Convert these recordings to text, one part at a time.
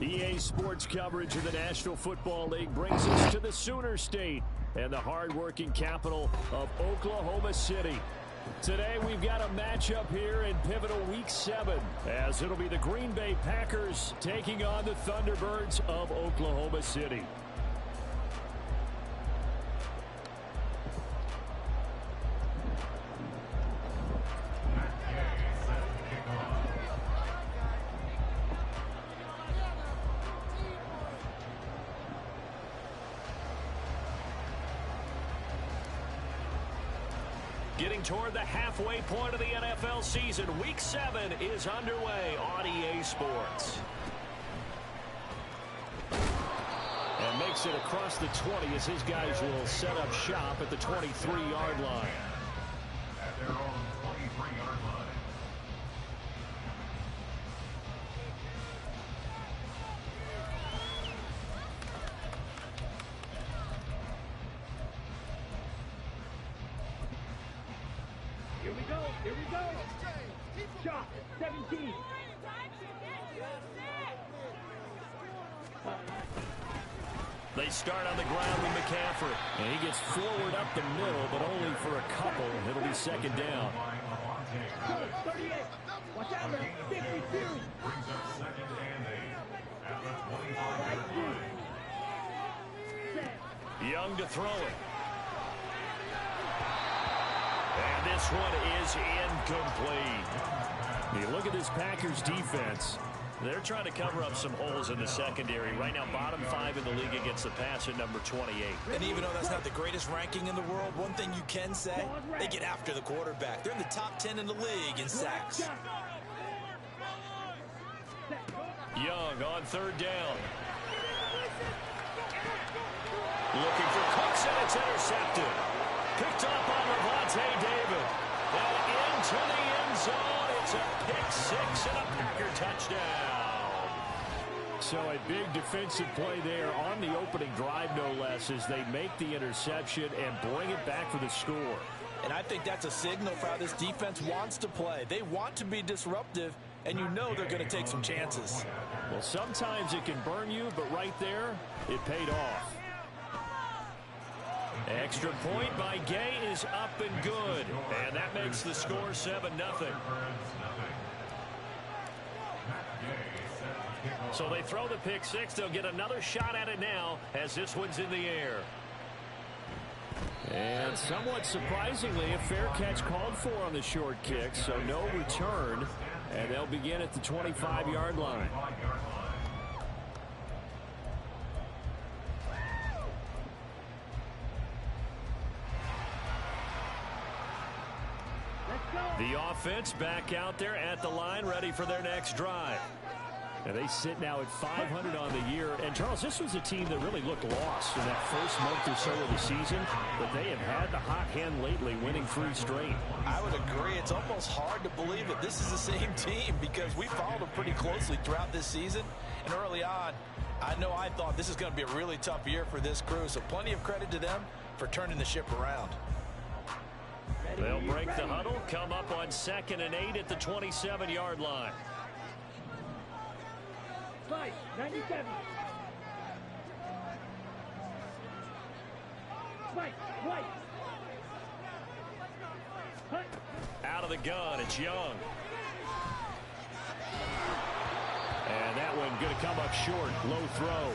EA Sports coverage of the National Football League brings us to the Sooner State and the hard-working capital of Oklahoma City. Today we've got a matchup here in pivotal Week 7, as it'll be the Green Bay Packers taking on the Thunderbirds of Oklahoma City. Getting toward the halfway point of the NFL season, Week 7 is underway on EA Sports. And makes it across the 20 as his guys will set up shop at the 23-yard line. At their own 23-yard line. Here we go. Shot 17. They start on the ground with McCaffrey. And he gets forward up the middle, but only for a couple. It'll be second down. 38. Watch out, 52. Brings up second and 8 at the 25-yard line. Young to throw it. And this one is incomplete. You look at this Packers defense. They're trying to cover up some holes in the secondary. Right now, bottom 5 in the league against the pass at number 28. And even though that's not the greatest ranking in the world, one thing you can say, they get after the quarterback. They're in the top 10 in the league in sacks. Young on third down. Looking for Cooks, and it's intercepted. Picked up on Levante David. And into the end zone. It's a pick 6 and a Packer touchdown. So a big defensive play there on the opening drive, no less, as they make the interception and bring it back for the score. And I think that's a signal for how this defense wants to play. They want to be disruptive, and you know they're going to take some chances. Well, sometimes it can burn you, but right there, it paid off. Extra point by Gay is up and good. And that makes the score 7-0. So they throw the pick 6. They'll get another shot at it now as this one's in the air. And somewhat surprisingly, a fair catch called for on the short kick, so no return. And they'll begin at the 25-yard line. The offense back out there at the line, ready for their next drive. And they sit now at 500 on the year. And, Charles, this was a team that really looked lost in that first month or so of the season. But they have had the hot hand lately, winning 3 straight. I would agree. It's almost hard to believe that this is the same team because we followed them pretty closely throughout this season. And early on, I thought this is going to be a really tough year for this crew. So plenty of credit to them for turning the ship around. They'll break the huddle, come up on 2nd and 8 at the 27-yard line. Fight, 97. Fight, white. Out of the gun, it's Young. And that one going to come up short, low throw.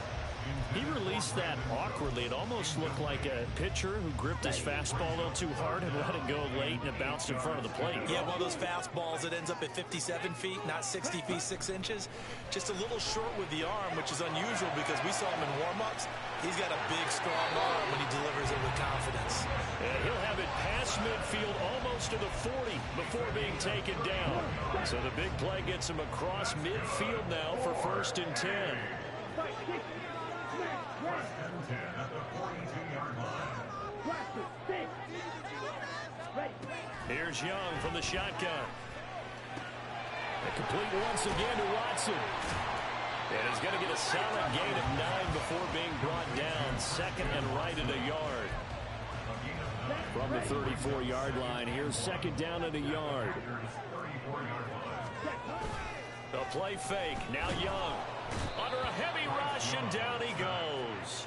He released that awkwardly. It almost looked like a pitcher who gripped his fastball a little too hard and let it go late, and it bounced in front of the plate. Yeah, one of those fastballs that ends up at 57 feet, not 60 feet, 6 inches. Just a little short with the arm, which is unusual because we saw him in warm-ups. He's got a big, strong arm when he delivers it with confidence. And he'll have it past midfield almost to the 40 before being taken down. So the big play gets him across midfield now for 1st and 10. At the 42-yard line. Here's Young from the shotgun. A complete once again to Watson. And he's going to get a solid gain of 9 before being brought down. 2nd and right at a yard. From the 34-yard line, here's 2nd down at a yard. A play fake. Now Young. Under a heavy rush, and down he goes.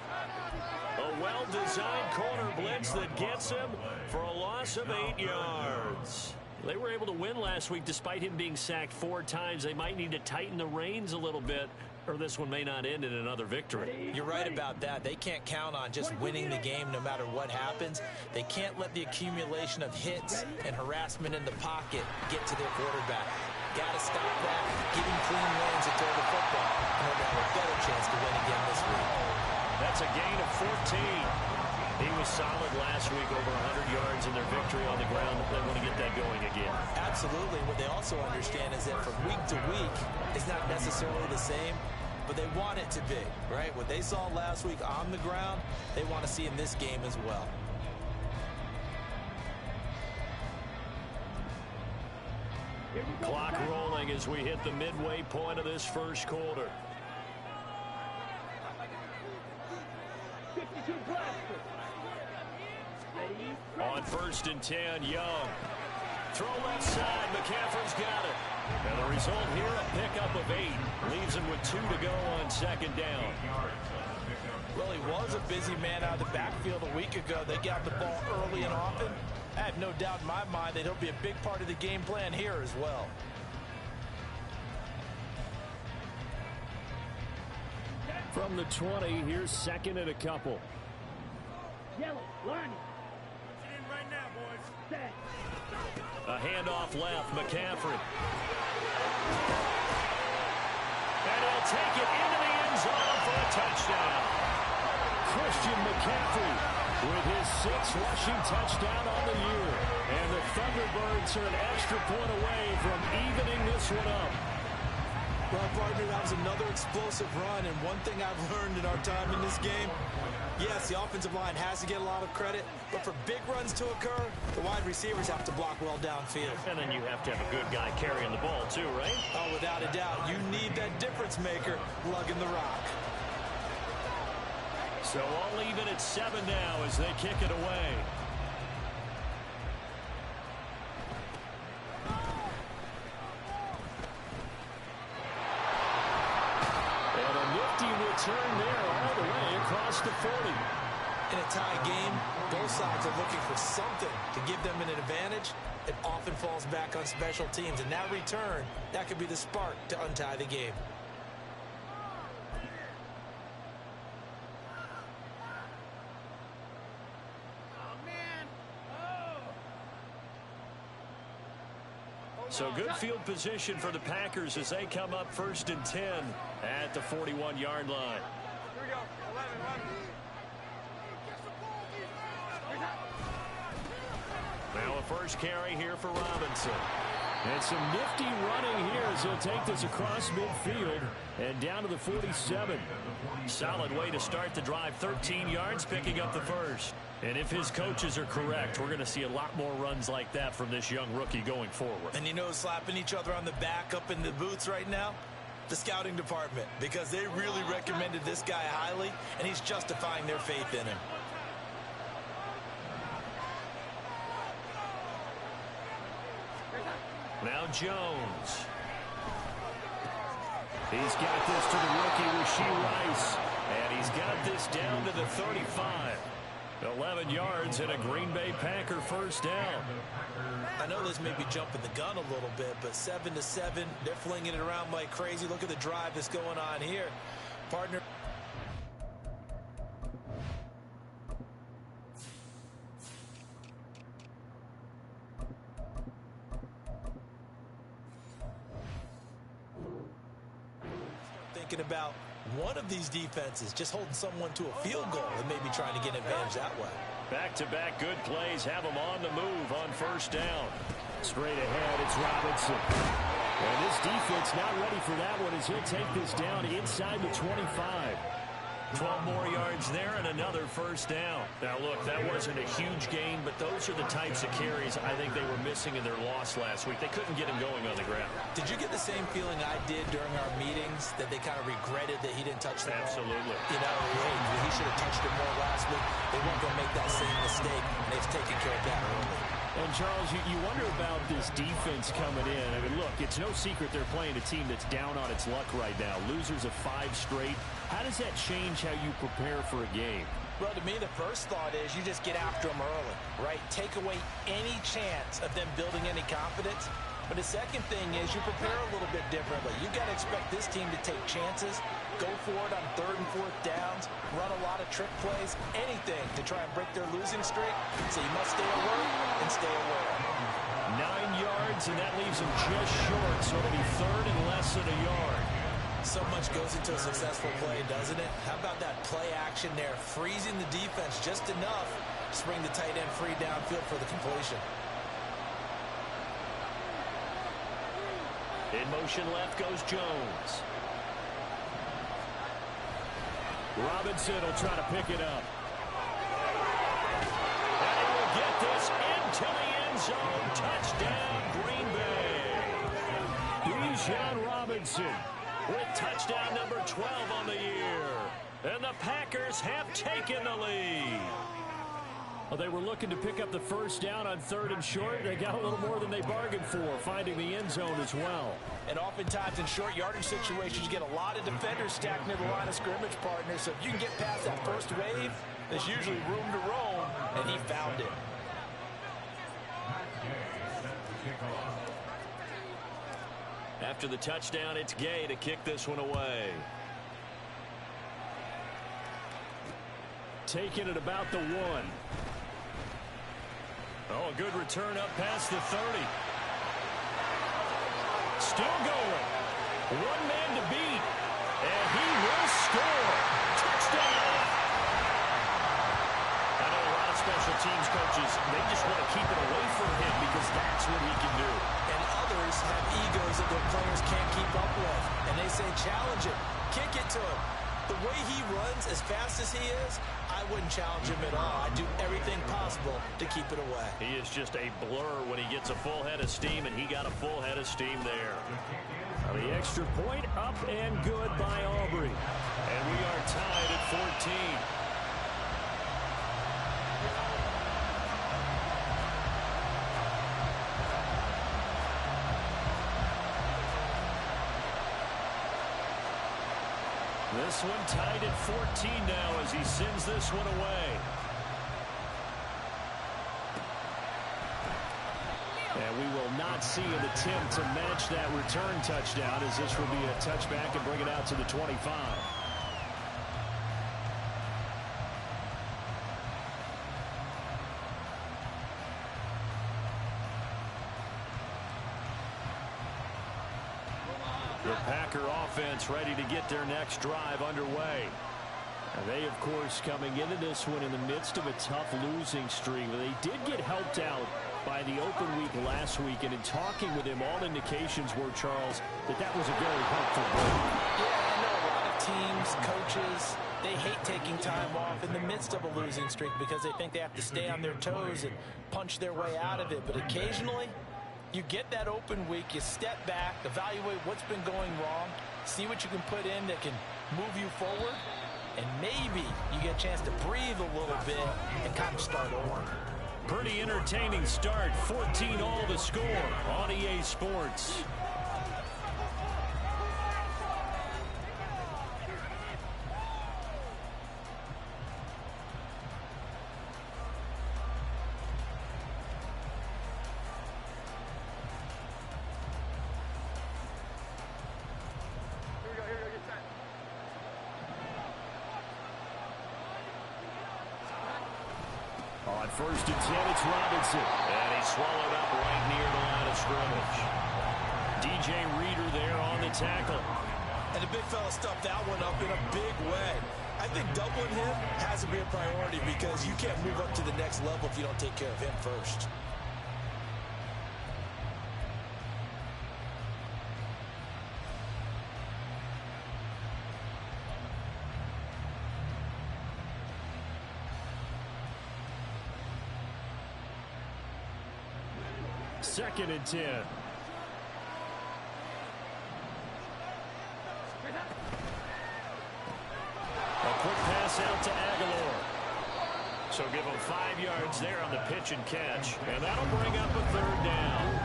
A well-designed corner blitz that gets him for a loss of 8 yards. They were able to win last week despite him being sacked 4 times. They might need to tighten the reins a little bit, or this one may not end in another victory. You're right about that. They can't count on just winning the game no matter what happens. They can't let the accumulation of hits and harassment in the pocket get to their quarterback. Got to stop that, give him clean lanes and throw the football in order to have a better chance to win again this week. That's a gain of 14. He was solid last week, over 100 yards in their victory on the ground. They want to get that going again. Absolutely. What they also understand is that from week to week, it's not necessarily the same, but they want it to be, right? What they saw last week on the ground, they want to see in this game as well. Clock rolling as we hit the midway point of this first quarter. 52 blaster. Ready? On 1st and 10, Young. Throw left side. McCaffrey's got it. And the result here, a pickup of 8. Leaves him with 2 to go on 2nd down. Well, he was a busy man out of the backfield a week ago. They got the ball early and often. I have no doubt in my mind that he'll be a big part of the game plan here as well. From the 20, here's 2nd and a couple. Yellow, Lonnie. Get in right now, boys. Set. A handoff left, McCaffrey. And he'll take it into the end zone for a touchdown. Christian McCaffrey with his 6th rushing touchdown on the year. And the Thunderbirds are an extra point away from evening this one up. Well, partner, that was another explosive run, and one thing I've learned in our time in this game, yes, the offensive line has to get a lot of credit, but for big runs to occur, the wide receivers have to block well downfield. And then you have to have a good guy carrying the ball too, right? Oh, without a doubt. You need that difference maker lugging the rock. So all even at 7 now as they kick it away. And a nifty return there all the way across the 40. In a tie game, both sides are looking for something to give them an advantage. It often falls back on special teams, and that return, that could be the spark to untie the game. So good field position for the Packers as they come up 1st and 10 at the 41-yard line. Here we go. 11. Now a first carry here for Robinson. And some nifty running here as he'll take this across midfield and down to the 47. Solid way to start the drive. 13 yards, picking up the first. And if his coaches are correct, we're going to see a lot more runs like that from this young rookie going forward. And you know, slapping each other on the back up in the booths right now? The scouting department, because they really recommended this guy highly, and he's justifying their faith in him. Now Jones. He's got this to the rookie, Rashee Rice. And he's got this down to the 35. 11 yards and a Green Bay Packer first down. I know this may be jumping the gun a little bit, but 7-7, they're flinging it around like crazy. Look at the drive that's going on here. Partner. Thinking about one of these defenses just holding someone to a field goal and maybe trying to get an advantage that way. Back-to-back good plays have him on the move on first down. Straight ahead, it's Robinson. And this defense not ready for that one as he'll take this down inside the 25. 12 more yards there and another first down. Now, look, that wasn't a huge gain, but those are the types of carries I think they were missing in their loss last week. They couldn't get him going on the ground. Did you get the same feeling I did during our meetings, that they kind of regretted that he didn't touch the ball? Absolutely. You know, he should have touched it more last week. They weren't going to make that same mistake, and they've taken care of that early. And, Charles, you wonder about this defense coming in. I mean, look, it's no secret they're playing a team that's down on its luck right now. Losers of 5 straight. How does that change how you prepare for a game? Well, to me, the first thought is you just get after them early, right? Take away any chance of them building any confidence. But the second thing is you prepare a little bit differently. You got to expect this team to take chances, go for it on 3rd and 4th downs, run a lot of trick plays, anything to try and break their losing streak. So you must stay alert and stay aware. 9 yards, and that leaves them just short, so it'll be 3rd and less than a yard. So much goes into a successful play, doesn't it? How about that play action there, freezing the defense just enough to bring the tight end free downfield for the completion. In motion left goes Jones. Robinson will try to pick it up. And he will get this into the end zone. Touchdown, Green Bay. Bijan Robinson with touchdown number 12 on the year. And the Packers have taken the lead. Well, they were looking to pick up the first down on 3rd and short. They got a little more than they bargained for, finding the end zone as well. And oftentimes in short yardage situations, you get a lot of defenders stacked near the line of scrimmage, partner. So if you can get past that first wave, there's usually room to roam, and he found it. After the touchdown, it's Gay to kick this one away. Taking it about the 1. Oh, a good return up past the 30. Still going. 1 man to beat. And he will score. Touchdown. I know a lot of special teams coaches, they just want to keep it away from him because that's what he can do. And others have egos that their players can't keep up with. And they say, challenge him. Kick it to him. The way he runs, as fast as he is, I wouldn't challenge him at all. I'd do everything possible to keep it away. He is just a blur when he gets a full head of steam, and he got a full head of steam there. The extra point up and good by Aubrey. And we are tied at 14. This one tied at 14 now as he sends this one away. And we will not see an attempt to match that return touchdown, as this will be a touchback and bring it out to the 25. The Packer offense ready to get their next drive underway. And they, of course, coming into this one in the midst of a tough losing streak. They did get helped out by the open week last week, and in talking with him, all indications were, Charles, that was a very helpful break. Yeah, I know a lot of teams, coaches, they hate taking time off in the midst of a losing streak because they think they have to stay on their toes and punch their way out of it. But occasionally, you get that open week, you step back, evaluate what's been going wrong, see what you can put in that can move you forward, and maybe you get a chance to breathe a little bit and kind of start over. Pretty entertaining start. 14 all the score on EA Sports. On 1st and 10, it's Robinson. And he's swallowed up right near the line of scrimmage. DJ Reader there on the tackle. And the big fella stuffed that one up in a big way. I think doubling him has to be a priority because you can't move up to the next level if you don't take care of him first. Second and 10. A quick pass out to Aguilar. So give them 5 yards there on the pitch and catch. And that'll bring up a third down.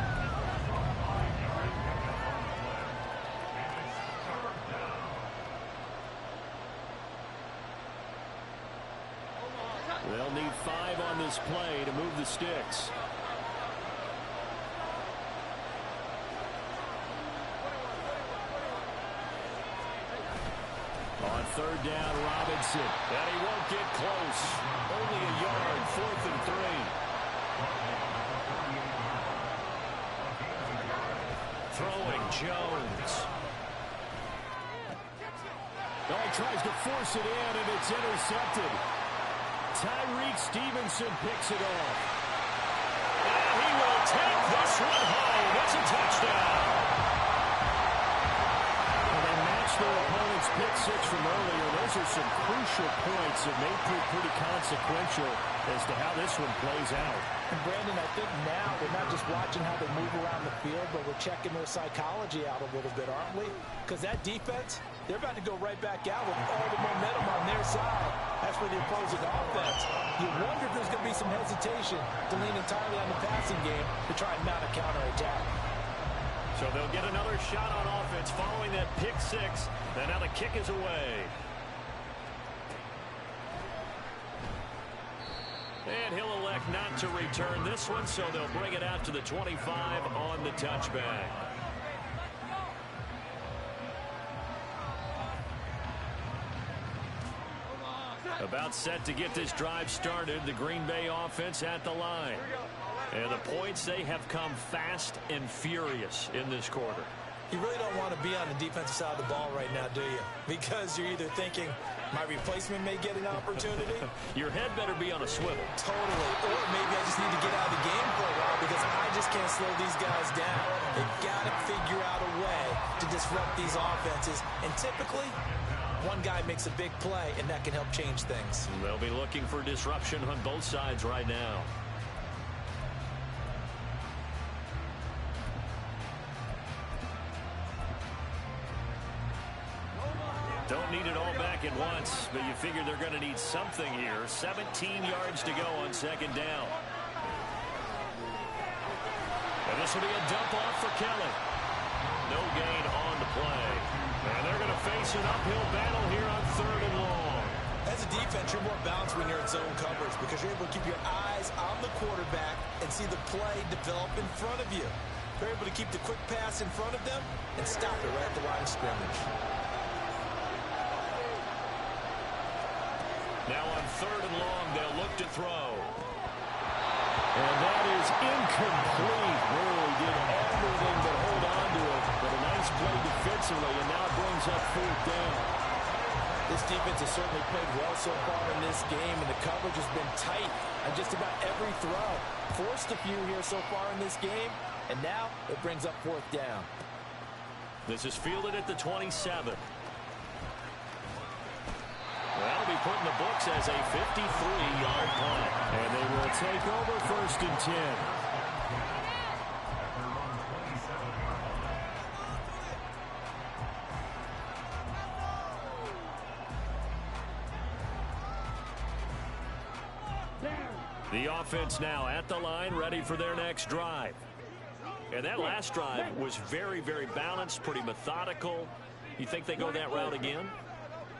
They'll need 5 on this play to move the sticks. On third down, Robinson. And he won't get close. Only a yard, 4th and 3. Throwing Jones. Oh, he tries to force it in, and it's intercepted. Tyreek Stevenson picks it off. And he will take this one home. It's a touchdown. And they match their opponent's pick six from earlier. Those are some crucial points that may prove pretty consequential as to how this one plays out. And Brandon, I think now we're not just watching how they move around the field, but we're checking their psychology out a little bit, aren't we? Because that defense, they're about to go right back out with all the momentum on their side. As for the opposing offense, you wonder if there's going to be some hesitation to lean entirely on the passing game to try and mount a counterattack. So they'll get another shot on offense following that pick six. And now the kick is away. And he'll elect not to return this one, so they'll bring it out to the 25 on the touchback. About set to get this drive started, the Green Bay offense at the line. And the points, they have come fast and furious in this quarter. You really don't want to be on the defensive side of the ball right now, do you? Because you're either thinking, my replacement may get an opportunity. Your head better be on a swivel. Totally. Or maybe I just need to get out of the game for a while because I just can't slow these guys down. They've got to figure out a way to disrupt these offenses. And typically, one guy makes a big play, and that can help change things. They'll be looking for disruption on both sides right now. Don't need it all back at once, but you figure they're going to need something here. 17 yards to go on second down. And this will be a dump off for Kelly. No gain on the play. And they're going to face an uphill battle here on third and long. As a defense, you're more balanced when you're in zone coverage because you're able to keep your eyes on the quarterback and see the play develop in front of you. They're able to keep the quick pass in front of them and stop it right at the line of scrimmage. Now on third and long, they'll look to throw. And that is incomplete. Really did everything but hold on to it. But a nice play defensively, and now it brings up fourth down. This defense has certainly played well so far in this game, and the coverage has been tight on just about every throw. Forced a few here so far in this game, and now it brings up fourth down. This is fielded at the 27. That'll be put in the books as a 53-yard punt. And they will take over first and 10. The offense now at the line, ready for their next drive. And that last drive was very, very balanced, pretty methodical. You think they go that route again?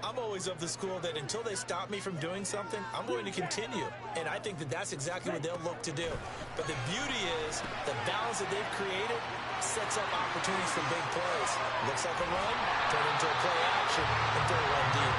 I'm always of the school that until they stop me from doing something, I'm going to continue. And I think that that's exactly what they'll look to do. But the beauty is the balance that they've created sets up opportunities for big plays. Looks like a run, turn into a play action, and throw a run deep.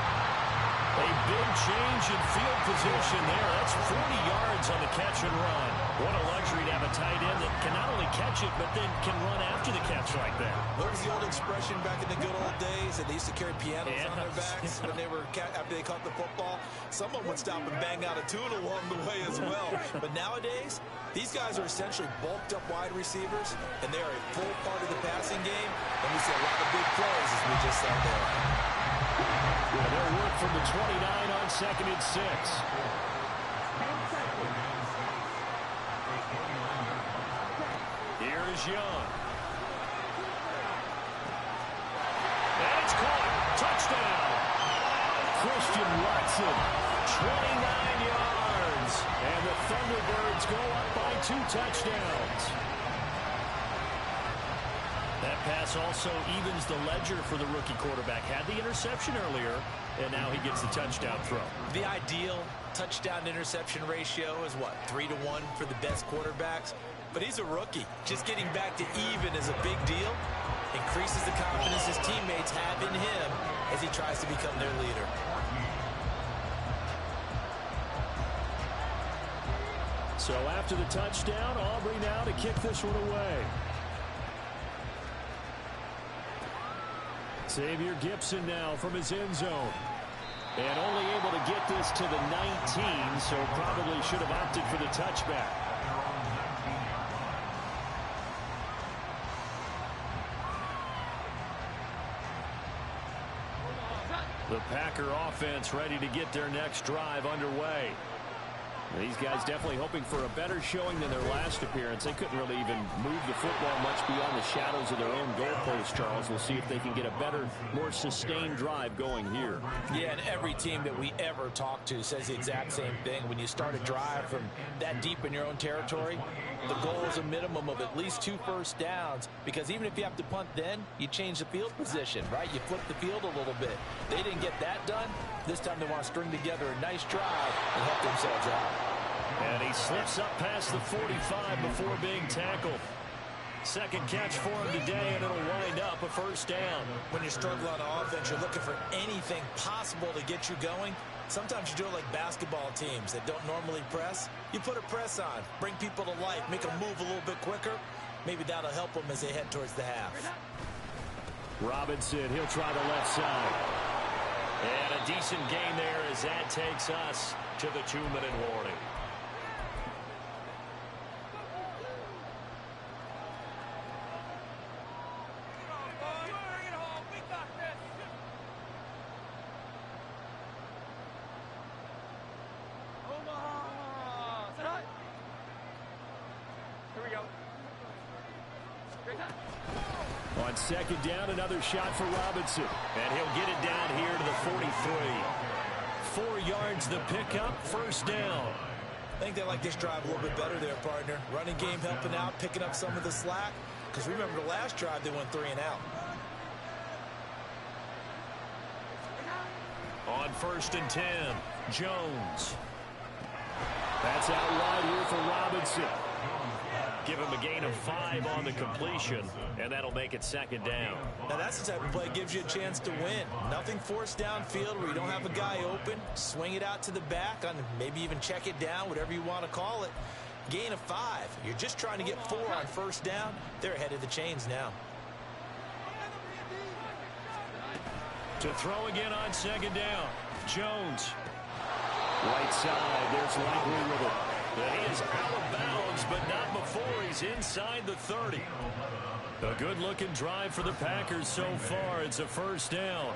A big change in field position there. That's 40 yards on the catch and run. What a luxury to have a tight end that can not only catch it, but then can run after the catch like that. What was the old expression back in the good old days that they used to carry pianos on their backs when they were after they caught the football? Someone would stop and bang out a tune along the way as well. But nowadays, these guys are essentially bulked up wide receivers, and they are a full part of the passing game. And we see a lot of big plays as we just saw there. Yeah, they'll work from the 29 on second and 6. Here's Young. And it's caught. Touchdown. Chris Christian Watson, 29 yards. And the Thunderbirds go up by 2 touchdowns. That pass also evens the ledger for the rookie quarterback. Had the interception earlier, and now he gets the touchdown throw. The ideal touchdown-interception ratio is what, 3-to-1 for the best quarterbacks? But he's a rookie. Just getting back to even is a big deal. Increases the confidence his teammates have in him as he tries to become their leader. So after the touchdown, Aubrey now to kick this one away. Xavier Gipson now from his end zone. And only able to get this to the 19, so probably should have opted for the touchback. The Packer offense ready to get their next drive underway. These guys definitely hoping for a better showing than their last appearance. They couldn't really even move the football much beyond the shadows of their own goalpost, Charles. We'll see if they can get a better, more sustained drive going here. Yeah, and every team that we ever talk to says the exact same thing. When you start a drive from that deep in your own territory, the goal is a minimum of at least 2 first downs, because even if you have to punt then, you change the field position, right? You flip the field a little bit. They didn't get that done. This time they want to string together a nice drive and help themselves out. And he slips up past the 45 before being tackled. Second catch for him today, and it'll wind up a first down. When you're struggling on offense, you're looking for anything possible to get you going. Sometimes you do it like basketball teams that don't normally press. You put a press on, bring people to life, make them move a little bit quicker. Maybe that'll help them as they head towards the half. Robinson, he'll try the left side. And a decent gain there as that takes us to the 2-minute warning. On second down, another shot for Robinson. And he'll get it down here to the 43. 4 yards the pickup, first down. I think they like this drive a little bit better there, partner. Running game helping out, picking up some of the slack. Because remember the last drive, they went 3 and out. On first and 10, Jones. That's out wide here for Robinson. Give him a gain of 5 on the completion, and that'll make it second down. Now that's the type of play that gives you a chance to win. Nothing forced downfield where you don't have a guy open. Swing it out to the back, on maybe even check it down, whatever you want to call it. Gain of 5. You're just trying to get 4 on first down. They're ahead of the chains now. To throw again on second down, Jones. Right side, there's Likely with it. He is out of bounds, but not before he's inside the 30. A good-looking drive for the Packers so far. It's a first down.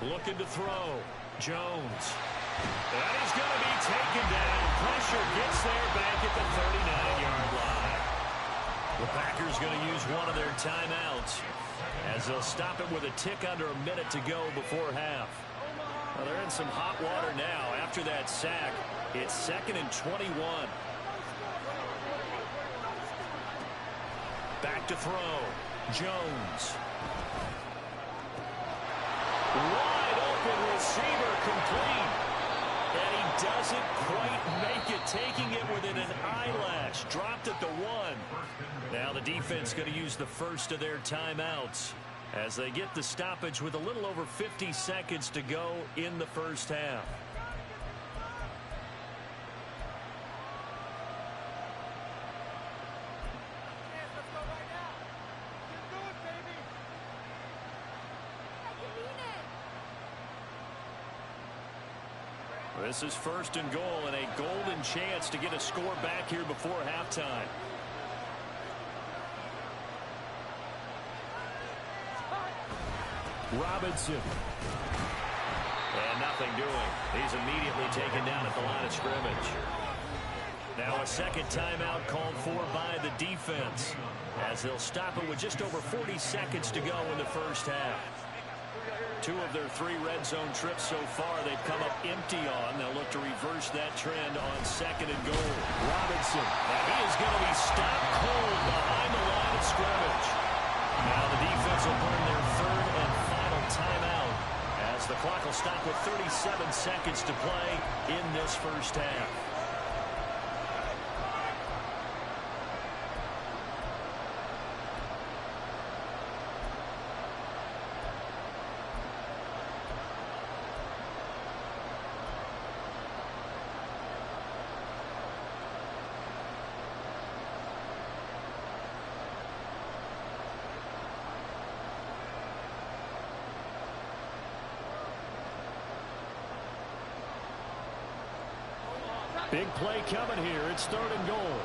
Looking to throw. Jones. And he's going to be taken down. Pressure gets there back at the 39-yard line. The Packers going to use one of their timeouts as they'll stop it with a tick under a minute to go before half. Well, they're in some hot water now. After that sack, it's 2nd and 21. Back to throw. Jones. Wide open receiver complete. And he doesn't quite make it, taking it within an eyelash. Dropped at the 1. Now the defense going to use the first of their timeouts as they get the stoppage with a little over 50 seconds to go in the first half. This is 1st and goal and a golden chance to get a score back here before halftime. Robinson. And not nothing doing. He's immediately taken down at the line of scrimmage. Now a second timeout called for by the defense, as they'll stop it with just over 40 seconds to go in the first half. 2 of their 3 red zone trips so far they've come up empty on. They'll look to reverse that trend on second and goal. Robinson. Now he is going to be stopped cold behind the line of scrimmage. Now the defense will burn their 3rd and final timeout, as the clock will stop with 37 seconds to play in this first half. Big play coming here. It's 3rd and goal.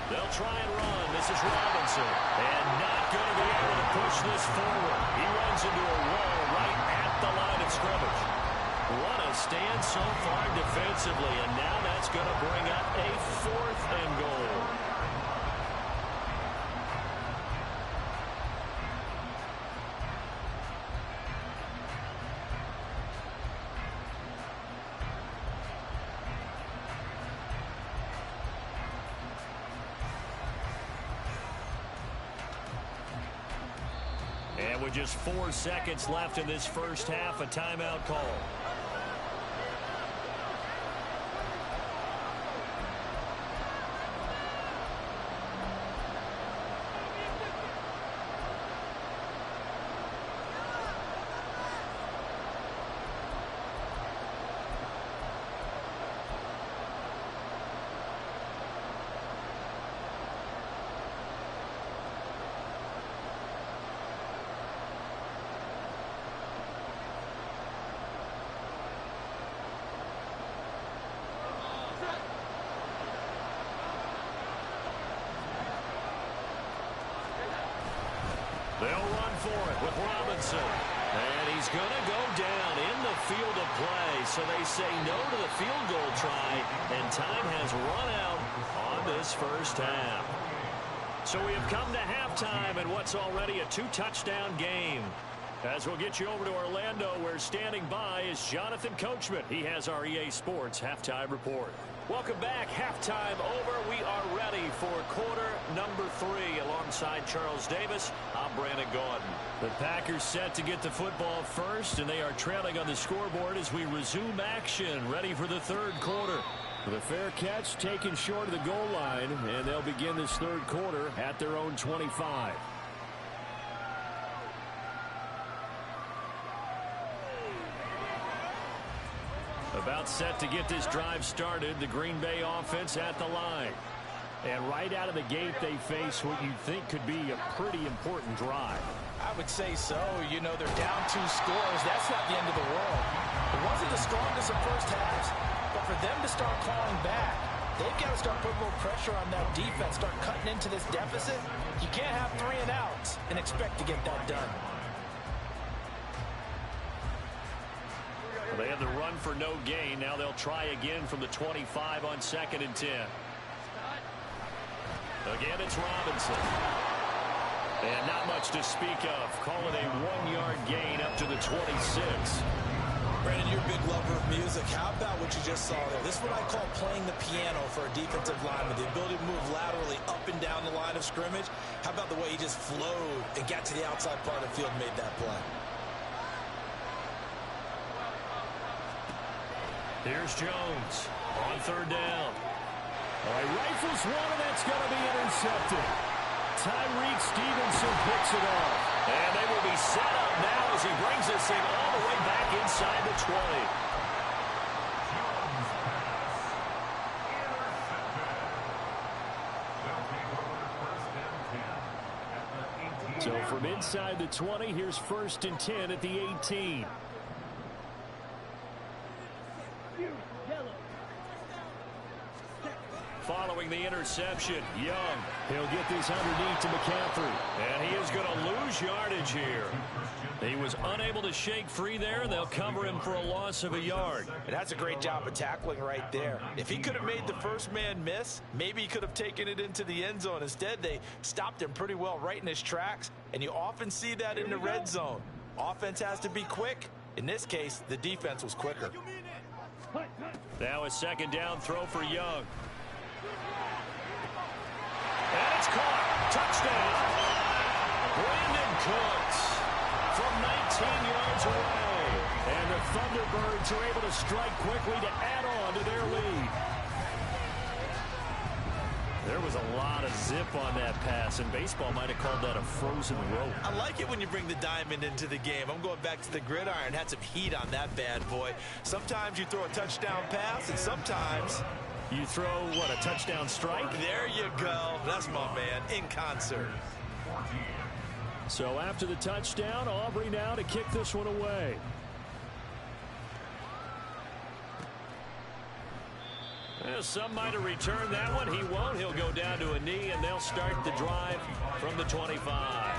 They'll try and run. This is Robinson. And not going to be able to push this forward. He runs into a wall right at the line of scrimmage. What a stand so far defensively. And now that's going to bring up a 4th and goal. And with just 4 seconds left in this first half, a timeout call. They'll run for it with Robinson. And he's going to go down in the field of play. So they say no to the field goal try. And time has run out on this first half. So we have come to halftime in what's already a 2-touchdown game. As we'll get you over to Orlando, where standing by is Jonathan Coachman. He has our EA Sports Halftime Report. Welcome back. Halftime over. We are ready for quarter number 3. Alongside Charles Davis, I'm Brandon Gaudin. The Packers set to get the football first, and they are trailing on the scoreboard as we resume action, ready for the 3rd quarter. The fair catch taken short of the goal line, and they'll begin this 3rd quarter at their own 25. About set to get this drive started, the Green Bay offense at the line. And right out of the gate, they face what you think could be a pretty important drive. I would say so. You know, they're down 2 scores. That's not the end of the world. It wasn't the strongest of first halves, but for them to start clawing back, they've got to start putting more pressure on that defense, start cutting into this deficit. You can't have 3 and outs and expect to get that done. They had the run for no gain. Now they'll try again from the 25 on 2nd and 10. Again, it's Robinson. And not much to speak of. Call it a 1-yard gain up to the 26. Brandon, you're a big lover of music. How about what you just saw there? This is what I call playing the piano for a defensive lineman. The ability to move laterally up and down the line of scrimmage. How about the way he just flowed and got to the outside part of the field and made that play? Here's Jones on 3rd down. All right, rifles one, and that's going to be intercepted. Tyreek Stevenson picks it off. And they will be set up now as he brings this thing all the way back inside the 20. So from inside the 20, here's 1st and 10 at the 18. following the interception. Young, he'll get this underneath to McCaffrey. And he is going to lose yardage here. He was unable to shake free there, and they'll cover him for a loss of a yard. And that's a great job of tackling right there. If he could have made the first man miss, maybe he could have taken it into the end zone. Instead, they stopped him pretty well right in his tracks, and you often see that in the red zone. Offense has to be quick. In this case, the defense was quicker. Now a second down throw for Young. And it's caught. Touchdown. Brandon Cooks from 19 yards away. And the Thunderbirds are able to strike quickly to add on to their lead. There was a lot of zip on that pass, and baseball might have called that a frozen rope. I like it when you bring the diamond into the game. I'm going back to the gridiron. Had some heat on that bad boy. Sometimes you throw a touchdown pass, and sometimes you throw, what, a touchdown strike? There you go. That's my man, in concert. So after the touchdown, Aubrey now to kick this one away. Well, some might have returned that one. He won't. He'll go down to a knee, and they'll start the drive from the 25.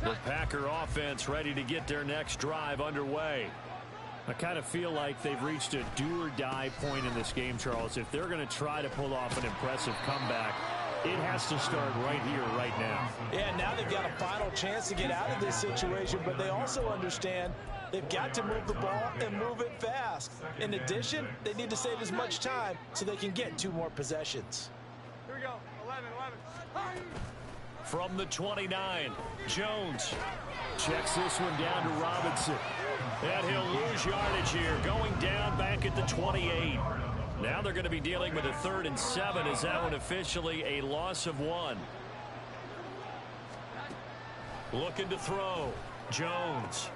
The Packer offense ready to get their next drive underway. I kind of feel like they've reached a do-or-die point in this game, Charles. If they're going to try to pull off an impressive comeback, it has to start right here, right now. Yeah, now they've got a final chance to get out of this situation, but they also understand they've got to move the ball and move it fast. In addition, they need to save as much time so they can get 2 more possessions. Here we go. 11. From the 29, Jones checks this one down to Robinson. And he'll lose yardage here, going down back at the 28. Now they're going to be dealing with a 3rd and 7 as that one officially a loss of 1. Looking to throw. Jones.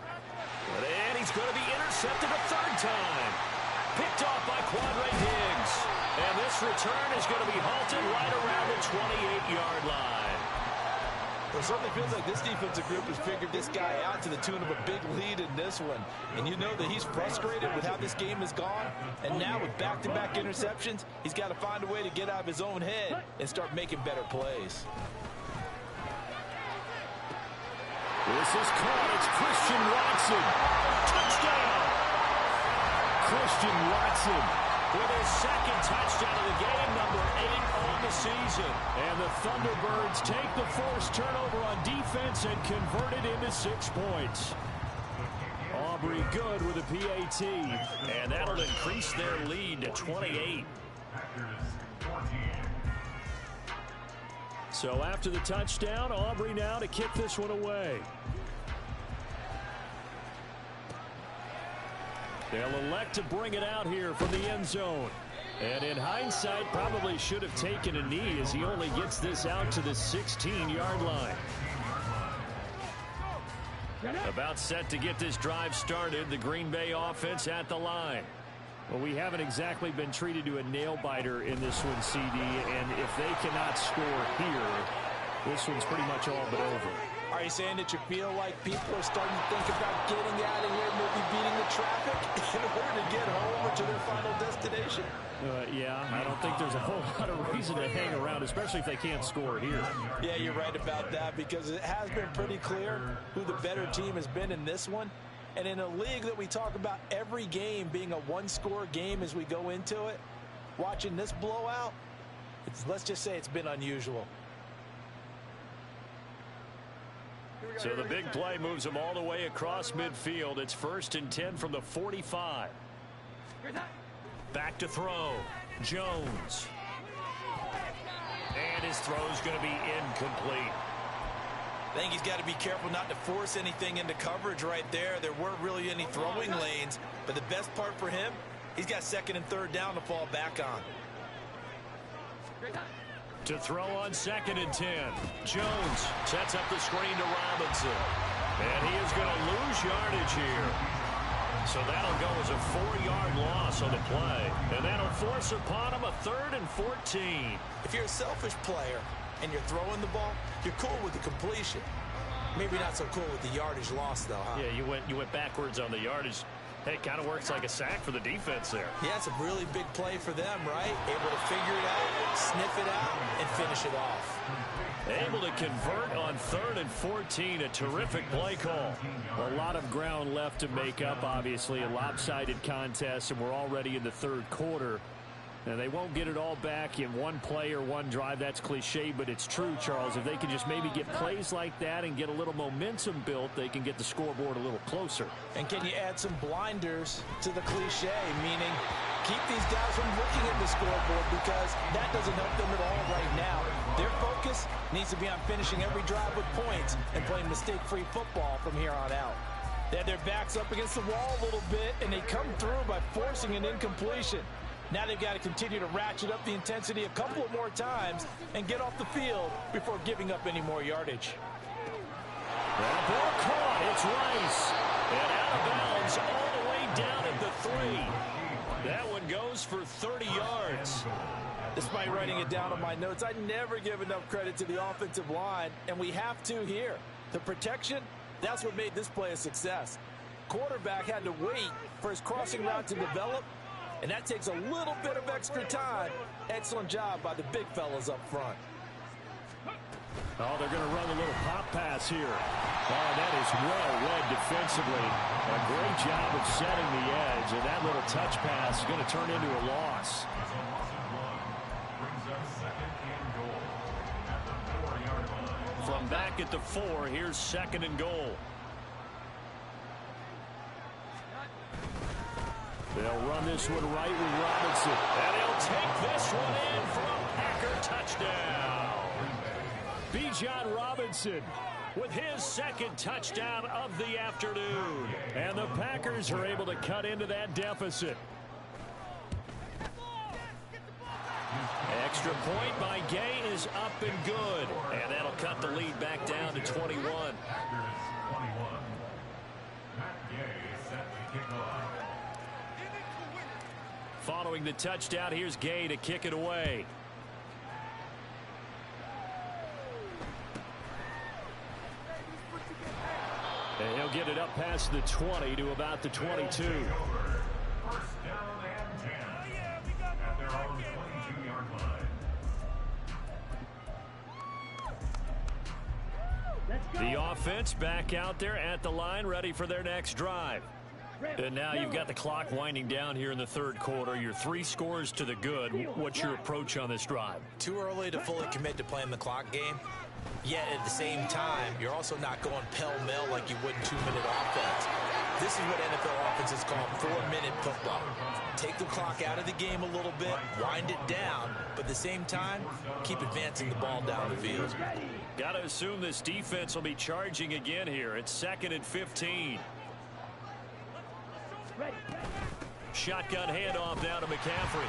And he's going to be intercepted a 3rd time. Picked off by Quandre Diggs. And this return is going to be halted right around the 28-yard line. It certainly feels like this defensive group has figured this guy out to the tune of a big lead in this one. And you know that he's frustrated with how this game has gone. And now with back-to-back interceptions, he's got to find a way to get out of his own head and start making better plays. This is caught. It's Christian Watson. Touchdown! Christian Watson with his 2nd touchdown of the game, number 8 on the season. And the Thunderbirds take the forced turnover on defense and convert it into 6 points. Aubrey good with a PAT. And that'll increase their lead to 28. So after the touchdown, Aubrey now to kick this one away. They'll elect to bring it out here from the end zone. And in hindsight, probably should have taken a knee as he only gets this out to the 16-yard line. About set to get this drive started, the Green Bay offense at the line. Well, we haven't exactly been treated to a nail-biter in this one, CD, and if they cannot score here, this one's pretty much all but over. Are you saying that you feel like people are starting to think about getting out of here, maybe beating the traffic in order to get home or to their final destination? Yeah, I don't think there's a whole lot of reason to hang around, especially if they can't score here. Yeah, you're right about that, because it has been pretty clear who the better team has been in this one. And in a league that we talk about every game being a 1-score game as we go into it, watching this blowout, let's just say it's been unusual. So the big play moves them all the way across midfield. It's 1st and 10 from the 45. Back to throw. Jones. And his throw's going to be incomplete. I think he's got to be careful not to force anything into coverage right there. There weren't really any throwing lanes, but the best part for him, he's got 2nd and 3rd down to fall back on. To throw on 2nd and 10. Jones sets up the screen to Robinson. And he is going to lose yardage here. So that'll go as a 4-yard loss on the play. And that'll force upon him a 3rd and 14. If you're a selfish player and you're throwing the ball, you're cool with the completion. Maybe not so cool with the yardage loss, though, huh? Yeah, you went backwards on the yardage. Hey, it kind of works like a sack for the defense there. Yeah, it's a really big play for them, right? Able to figure it out, sniff it out, and finish it off. Able to convert on 3rd and 14. A terrific play call. A lot of ground left to make up, obviously. A lopsided contest, and we're already in the 3rd quarter. And they won't get it all back in one play or one drive. That's cliche, but it's true, Charles. If they can just maybe get plays like that and get a little momentum built, they can get the scoreboard a little closer. And can you add some blinders to the cliche, meaning keep these guys from looking at the scoreboard, because that doesn't help them at all right now. Their focus needs to be on finishing every drive with points and playing mistake-free football from here on out. They had their backs up against the wall a little bit, and they come through by forcing an incompletion. Now they've got to continue to ratchet up the intensity a couple of more times and get off the field before giving up any more yardage. That ball caught. It's Rice. And out of bounds all the way down at the 3. That one goes for 30 yards. Despite writing it down on my notes, I never give enough credit to the offensive line, and we have to here. The protection, that's what made this play a success. Quarterback had to wait for his crossing route to develop, and that takes a little bit of extra time. Excellent job by the big fellas up front. Oh, they're going to run a little pop pass here. Oh, that is well read defensively. A great job of setting the edge, and that little touch pass is going to turn into a loss. From back at the 4, here's 2nd and goal. They'll run this one right with Robinson. And he'll take this one in for a Packer touchdown. Bijan Robinson With his 2nd touchdown of the afternoon. And the Packers are able to cut into that deficit. Extra point by Gay is up and good. And that'll cut the lead back down to 21. Following the touchdown, here's Gay to kick it away. And he'll get it up past the 20 to about the 22. First down and 10 at their own 22-yard line. The offense back out there at the line, ready for their next drive. And now you've got the clock winding down here in the 3rd quarter. Your 3 scores to the good. What's your approach on this drive? Too early to fully commit to playing the clock game. Yet at the same time, you're also not going pell-mell like you would in 2-minute offense. This is what NFL offenses call 4-minute football. Take the clock out of the game a little bit, wind it down, but at the same time, keep advancing the ball down the field. Got to assume this defense will be charging again here. It's 2nd and 15. Shotgun handoff now to McCaffrey.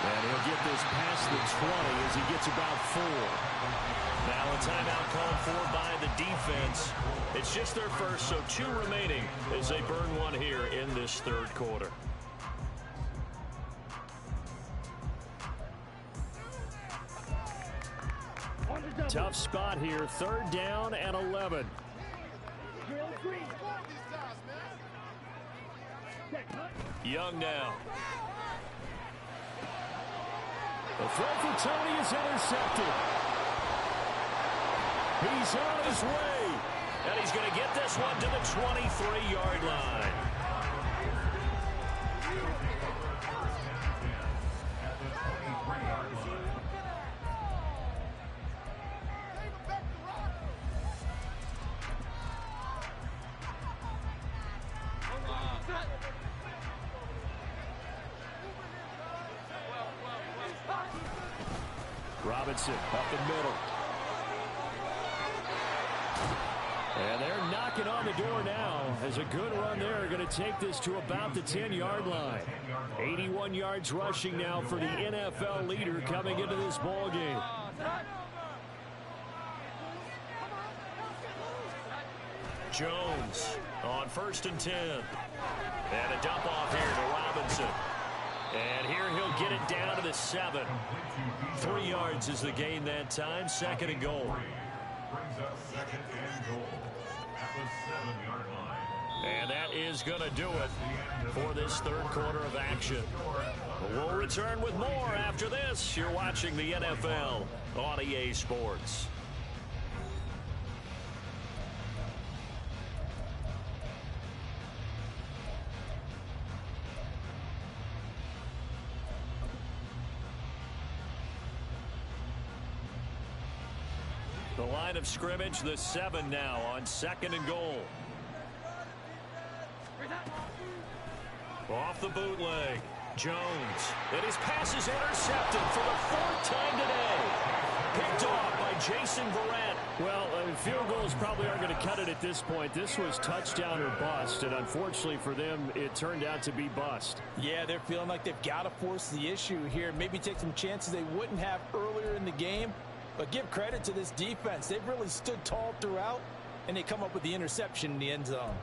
And he'll get this past the 20 as he gets about 4. Now a timeout called for by the defense. It's just their first, so 2 remaining as they burn one here in this 3rd quarter. Tough spot here. 3rd down and 11. Young now. The throw for Tony is intercepted. He's on his way. And he's going to get this one to the 23-yard line. Robinson up the middle. And they're knocking on the door now as a good run there. Going to take this to about the 10-yard line. 81 yards rushing now for the NFL leader coming into this ball game. Jones on 1st and 10. And a dump off here to Robinson. And here he'll get it down to the 7. 3 yards is the gain that time. 2nd and goal. Brings up 2nd and goal at the 7-yard line. And that is going to do it for this third quarter of action. We'll return with more after this. You're watching the NFL on EA Sports. The line of scrimmage, the 7 now on 2nd and goal. Off the bootleg, Jones. And his pass is intercepted for the 4th time today. Picked off by Jason Verrett. Well, field goals probably aren't going to cut it at this point. This was touchdown or bust, and unfortunately for them, it turned out to be bust. Yeah, they're feeling like they've got to force the issue here. Maybe take some chances they wouldn't have earlier in the game. But give credit to this defense. They've really stood tall throughout, and they come up with the interception in the end zone.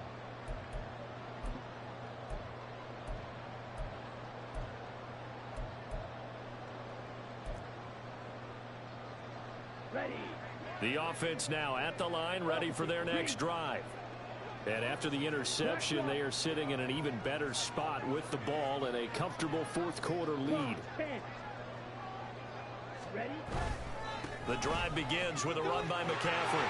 The offense now at the line, ready for their next drive. And after the interception, they are sitting in an even better spot with the ball and a comfortable 4th quarter lead. The drive begins with a run by McCaffrey.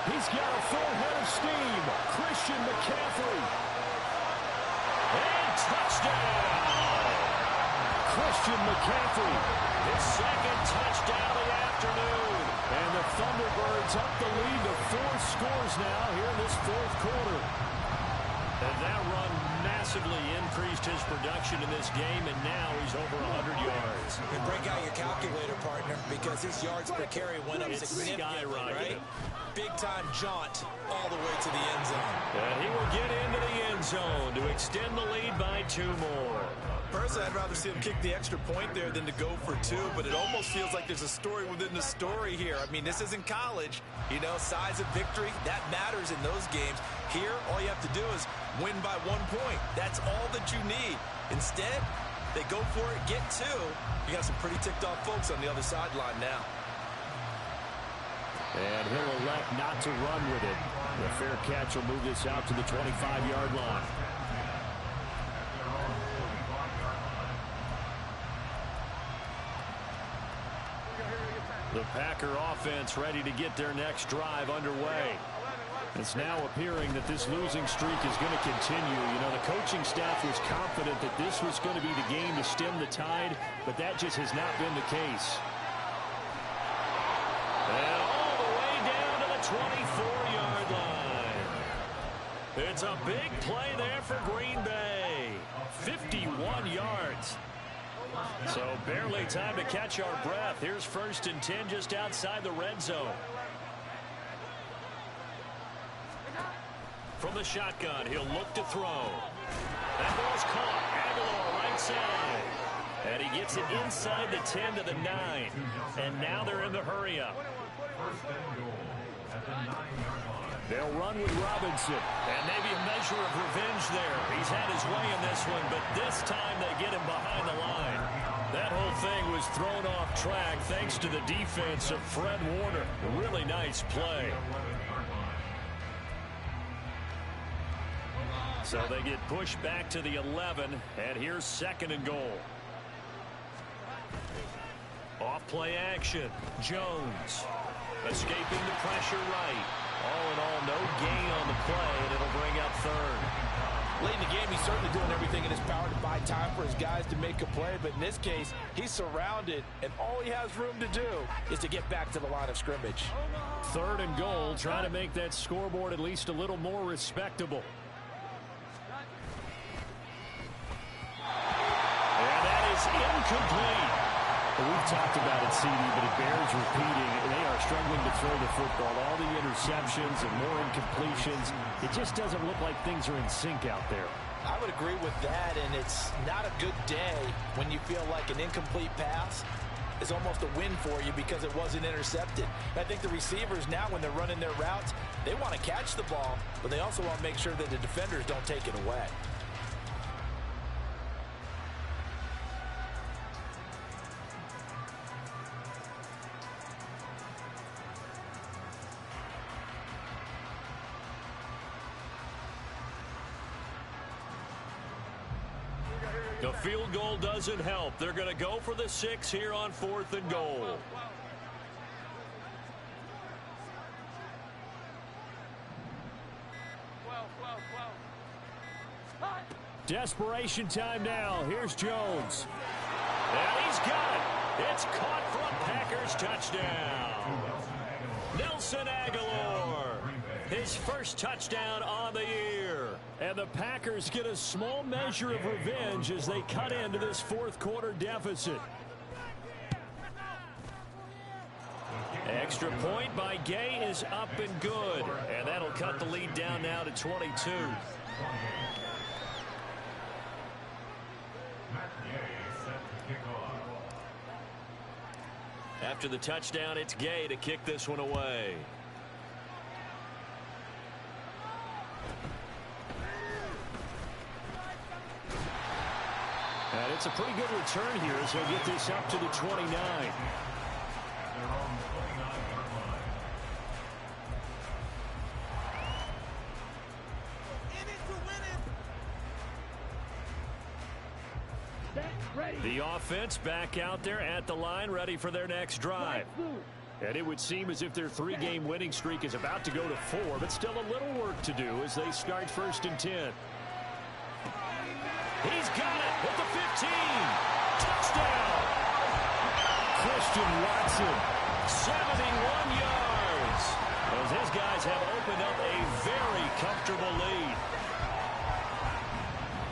He's got a full head of steam. Christian McCaffrey. And touchdown! Christian McCaffrey, his 2nd touchdown of the afternoon. And the Thunderbirds up the lead to 4 scores now here in this 4th quarter. And that run massively increased his production in this game, and now he's over 100 yards. And break out your calculator, partner, because his yards per carry went up significantly, right? Big-time jaunt all the way to the end zone. And he will get into the end zone to extend the lead by 2 more. Personally, I'd rather see him kick the extra point there than to go for 2, but it almost feels like there's a story within the story here. I mean, this isn't college. You know, size of victory, that matters in those games. Here, all you have to do is win by 1 point. That's all that you need. Instead, they go for it, get 2. You got some pretty ticked-off folks on the other sideline now. And he'll elect not to run with it. The fair catch will move this out to the 25-yard line. The Packer offense ready to get their next drive underway. It's now appearing that this losing streak is going to continue. You know, the coaching staff was confident that this was going to be the game to stem the tide, but that just has not been the case. And all the way down to the 24-yard line. It's a big play there for Green Bay. 51 yards. So barely time to catch our breath. Here's 1st and 10 just outside the red zone. From the shotgun, he'll look to throw. That ball's caught. Aguilar right side. And he gets it inside the 10 to the 9. And now they're in the hurry-up. They'll run with Robinson. And maybe a measure of revenge there. He's had his way in this one, but this time they get him behind the line. That whole thing was thrown off track thanks to the defense of Fred Warner. A really nice play. So they get pushed back to the 11, and here's 2nd and goal. Off play action. Jones escaping the pressure right. All in all, no gain on the play, and it'll bring up 3rd. Late in the game, he's certainly doing everything in his power to buy time for his guys to make a play. But in this case, he's surrounded, and all he has room to do is to get back to the line of scrimmage. 3rd and goal, trying to make that scoreboard at least a little more respectable. And that is incomplete. We've talked about it, CD, but it bears repeating. They are struggling to throw the football. All the interceptions and more incompletions. It just doesn't look like things are in sync out there. I would agree with that, and it's not a good day when you feel like an incomplete pass is almost a win for you because it wasn't intercepted. I think the receivers now, when they're running their routes, they want to catch the ball, but they also want to make sure that the defenders don't take it away. The field goal doesn't help. They're going to go for the 6 here on 4th and goal. Desperation time now. Here's Jones. And he's got it. It's caught for a Packers touchdown. Nelson Aguilar, his first touchdown on the year. And the Packers get a small measure of revenge as they cut into this 4th quarter deficit. Extra point by Gay is up and good. And that'll cut the lead down now to 22. After the touchdown, it's Gay to kick this one away. And it's a pretty good return here as they'll get this up to the 29. The offense back out there at the line, ready for their next drive. And it would seem as if their 3-game winning streak is about to go to 4, but still a little work to do as they start 1st and 10. He's got it at the 15. Touchdown. Christian Watson. 71 yards. As his guys have opened up a very comfortable lead.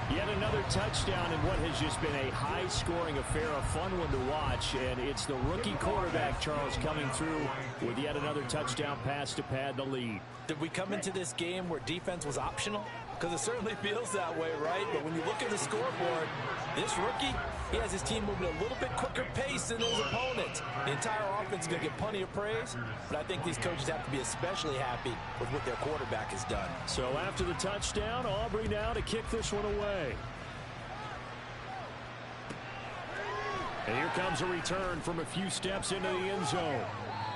Yet another touchdown in what has just been a high-scoring affair, a fun one to watch. And it's the rookie quarterback, Charles, coming through with yet another touchdown pass to pad the lead. Did we come into this game where defense was optional? Because it certainly feels that way, right? But when you look at the scoreboard, this rookie, he has his team moving at a little bit quicker pace than his opponents. The entire offense is going to get plenty of praise, but I think these coaches have to be especially happy with what their quarterback has done. So after the touchdown, Aubrey now to kick this one away. And here comes a return from a few steps into the end zone.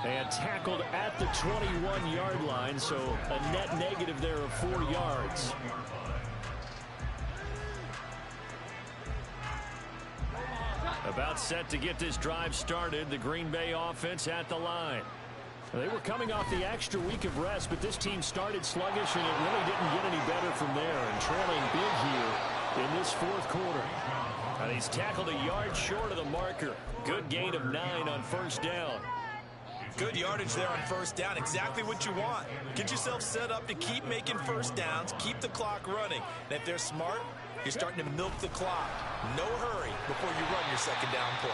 And tackled at the 21-yard line, so a net negative there of 4 yards. About set to get this drive started, the Green Bay offense at the line. They were coming off the extra week of rest, but this team started sluggish, and it really didn't get any better from there. And trailing big here in this 4th quarter. And he's tackled a yard short of the marker. Good gain of 9 on 1st down. Good yardage there on 1st down. Exactly what you want. Get yourself set up to keep making 1st downs, keep the clock running. And if they're smart, you're starting to milk the clock. No hurry before you run your 2nd down play.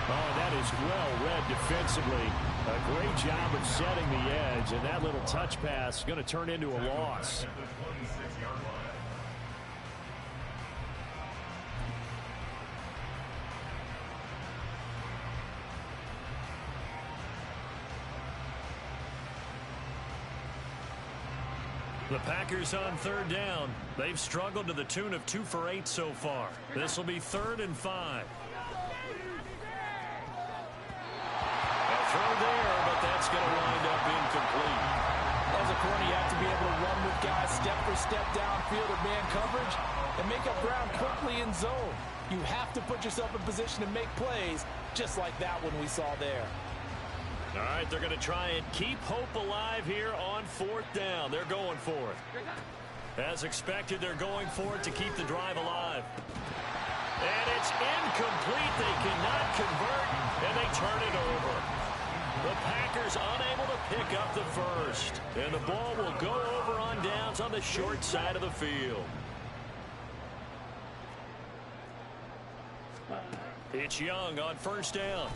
Oh, that is well read defensively. A great job of setting the edge, and that little touch pass is going to turn into a loss. The Packers on 3rd down. They've struggled to the tune of 2 for 8 so far. This will be 3rd and 5. A throw there, but that's going to wind up incomplete. As a corner, you have to be able to run with guys step for step downfield or man coverage and make up ground quickly in zone. You have to put yourself in position to make plays just like that one we saw there. All right, they're going to try and keep hope alive here on 4th down. They're going for it. As expected, they're going for it to keep the drive alive. And it's incomplete. They cannot convert, and they turn it over. The Packers unable to pick up the first. And the ball will go over on downs on the short side of the field. It's Young on 1st down.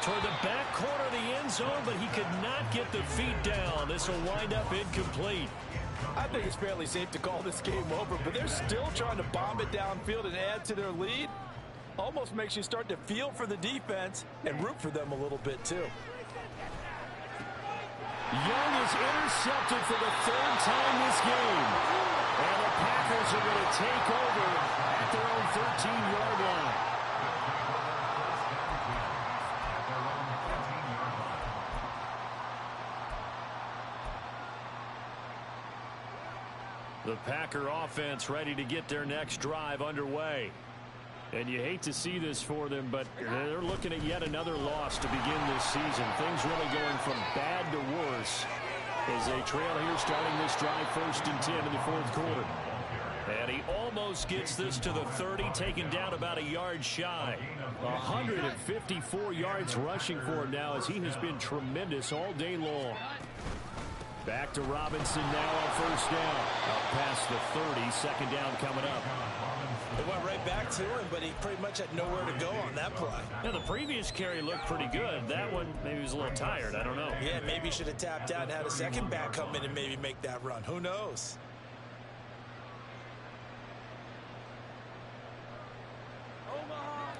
Toward the back corner of the end zone, but he could not get the feet down. This will wind up incomplete. I think it's fairly safe to call this game over, but they're still trying to bomb it downfield and add to their lead. Almost makes you start to feel for the defense and root for them a little bit, too. Young is intercepted for the 3rd time this game. And the Packers are going to take over at their own 13-yard line. The Packer offense ready to get their next drive underway. And you hate to see this for them, but they're looking at yet another loss to begin this season. Things really going from bad to worse as they trail here starting this drive 1st and 10 in the 4th quarter. And he almost gets this to the 30, taken down about a yard shy. 154 yards rushing for him now as he has been tremendous all day long. Back to Robinson now on 1st down. Out past the 30, 2nd down coming up. It went right back to him, but he pretty much had nowhere to go on that play. Yeah, the previous carry looked pretty good. That one, maybe he was a little tired. I don't know. Yeah, maybe he should have tapped out and had a second back come in and maybe make that run. Who knows?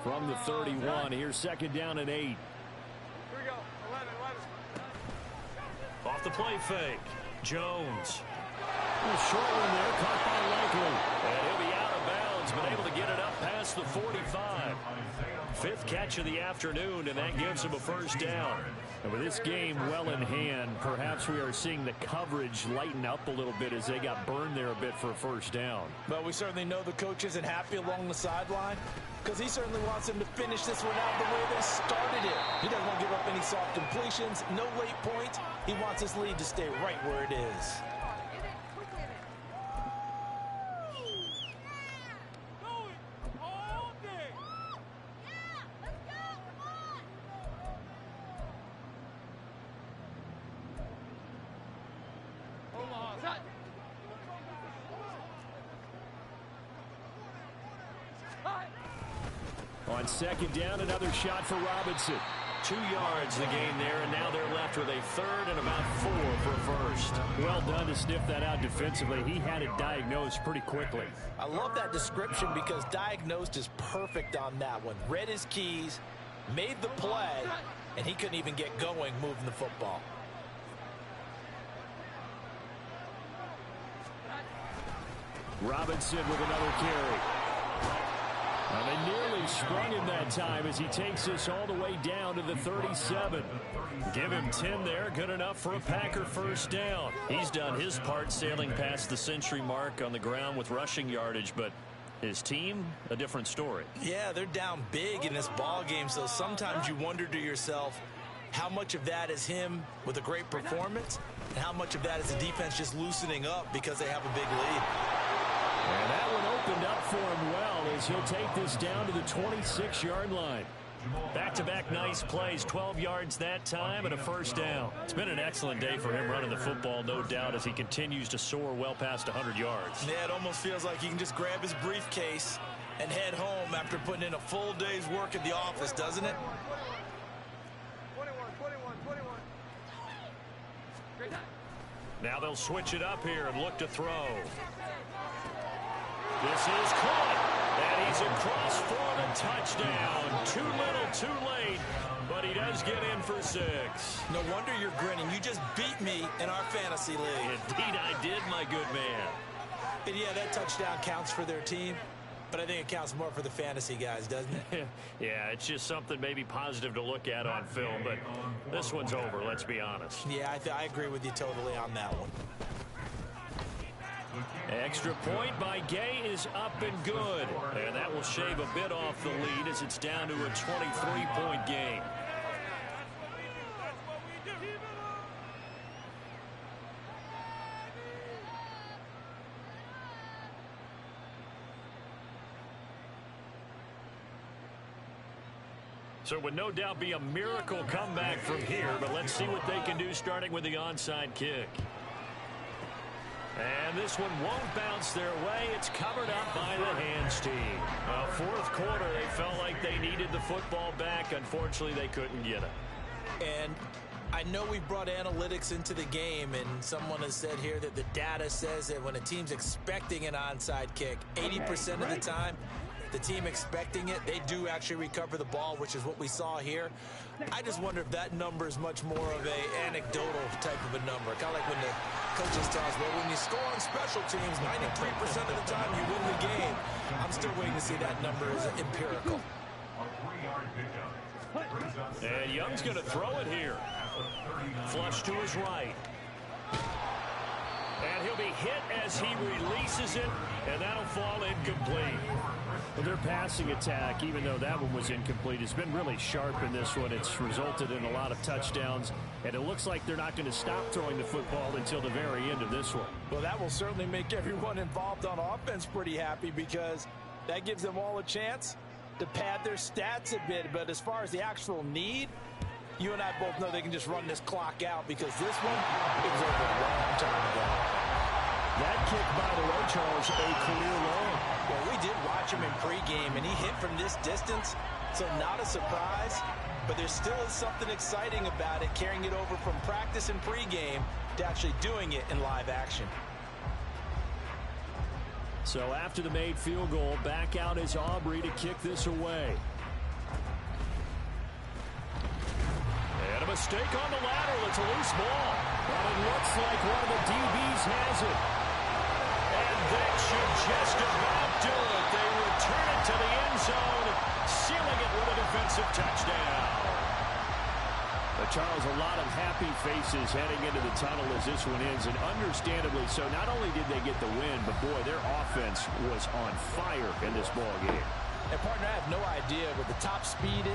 From the 31, here's 2nd down and 8. Here we go. 11. Off the play fake. Jones. A short one there, caught by Likely. And he'll be out of bounds, but able to get it up past the 45. 5th catch of the afternoon, and that gives him a 1st down. And with this game well in hand, perhaps we are seeing the coverage lighten up a little bit as they got burned there a bit for a 1st down. But we certainly know the coach isn't happy along the sideline because he certainly wants them to finish this one out the way they started it. He doesn't want to give up any soft completions, no late points. He wants his lead to stay right where it is. On 2nd down, another shot for Robinson. 2 yards the gain there, and now they're left with a 3rd and about 4 for a 1st. Well done to sniff that out defensively. He had it diagnosed pretty quickly. I love that description because diagnosed is perfect on that one. Read his keys, made the play, and he couldn't even get going moving the football. Robinson with another carry. Well, they nearly sprung him that time as he takes this all the way down to the 37. Give him 10 there. Good enough for a Packer 1st down. He's done his part sailing past the century mark on the ground with rushing yardage, but his team, a different story. Yeah, they're down big in this ball game, so sometimes you wonder to yourself how much of that is him with a great performance and how much of that is the defense just loosening up because they have a big lead. And that one opened up for him well as he'll take this down to the 26-yard line. Back-to-back nice plays, 12 yards that time and a 1st down. It's been an excellent day for him running the football, no doubt, as he continues to soar well past 100 yards. Yeah, it almost feels like he can just grab his briefcase and head home after putting in a full day's work at the office, doesn't it? 21. Great time. Now they'll switch it up here and look to throw. This is caught, and he's across for the touchdown. Too little, too late, but he does get in for 6. No wonder you're grinning. You just beat me in our fantasy league. Indeed I did, my good man. And yeah, that touchdown counts for their team, but I think it counts more for the fantasy guys, doesn't it? Yeah, it's just something maybe positive to look at on film, but this one's over, let's be honest. Yeah, I agree with you totally on that one. Extra point by Gay is up and good. And that will shave a bit off the lead as it's down to a 23-point game. So it would no doubt be a miracle comeback from here, but let's see what they can do starting with the onside kick. And this one won't bounce their way. It's covered up by the hands team. 4th quarter, they felt like they needed the football back. Unfortunately, they couldn't get it. And I know we brought analytics into the game, and someone has said here that the data says that when a team's expecting an onside kick, 80% of the time, the team expecting it, they do actually recover the ball, which is what we saw here. I just wonder if that number is much more of a anecdotal type of a number. Kind of like when the coaches tell us, well, when you score on special teams, 93% of the time you win the game. I'm still waiting to see that number is empirical. And Young's going to throw it here. Flush to his right. And he'll be hit as he releases it, and that'll fall incomplete. Well, their passing attack, even though that one was incomplete, has been really sharp in this one. It's resulted in a lot of touchdowns, and it looks like they're not going to stop throwing the football until the very end of this one. Well, that will certainly make everyone involved on offense pretty happy, because that gives them all a chance to pad their stats a bit. But as far as the actual need, you and I both know they can just run this clock out, because this one, it was over a long time ago. That kick, by the way, Charles, a career long. Well, we did watch him in pregame, and he hit from this distance, so not a surprise. But there still is something exciting about it, carrying it over from practice and pregame to actually doing it in live action. So after the made field goal, back out is Aubrey to kick this away. And a mistake on the lateral. It's a loose ball. But it looks like one of the DBs has it. And that should just about do it. They return it to the end zone, sealing it with a defensive touchdown. But Charles, a lot of happy faces heading into the tunnel as this one ends, and understandably so. Not only did they get the win, but boy, their offense was on fire in this ball game. And partner, I have no idea what the top speed